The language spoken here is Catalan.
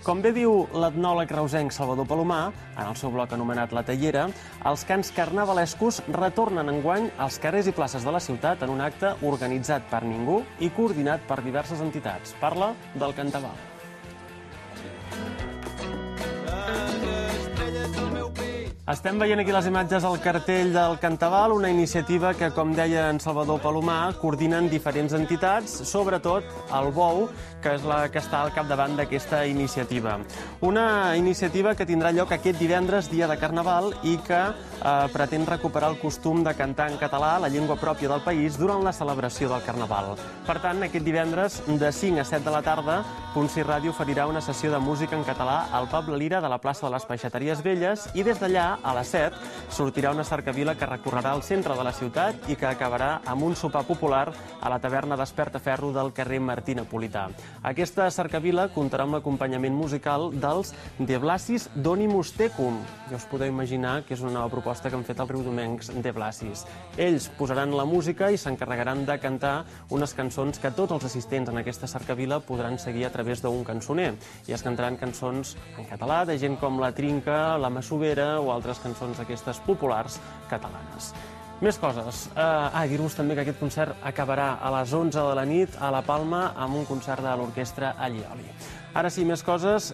Com bé diu l'etnòleg reusenc Salvador Palomar, en el seu bloc anomenat La Teiera, els cants carnavalescos retornen enguany als carrers i places de la ciutat en un acte organitzat per ningú i coordinat per diverses entitats. Parla del Cantaval. Estem veient aquí les imatges al cartell del Cantaval, una iniciativa que, com deia en Salvador Palomar, coordinen diferents entitats, sobretot el BOU, que és la que està al capdavant d'aquesta iniciativa. Una iniciativa que tindrà lloc aquest divendres, dia de Carnaval, i que pretén recuperar el costum de cantar en català, la llengua pròpia del país, durant la celebració del Carnaval. Per tant, aquest divendres, de 5 a 7 de la tarda, Punt C Ràdio oferirà una sessió de música en català al Pub La Lira de la plaça de les Peixateries Velles i des d'allà, a les 7, sortirà una cercavila que recorrerà el centre de la ciutat i que acabarà amb un sopar popular a la taverna d'Espertaferro del carrer Martí Napolità. Aquesta cercavila comptarà amb l'acompanyament musical dels De Blasis Donimus Tecum. Ja us podeu imaginar que és una nova proposta que han fet els riudomencs De Blasis. Ells posaran la música i s'encarregaran de cantar unes cançons que tots els assistents en aquesta cercavila podran seguir a través d'un cançoner. I es cantaran cançons en català de gent com La Trinca, La Massovera o altres cançons aquestes populars catalanes. Més coses. Dir-vos també que aquest concert acabarà a les 11 de la nit a la Palma amb un concert de l'orquestra Allioli. Ara sí, més coses.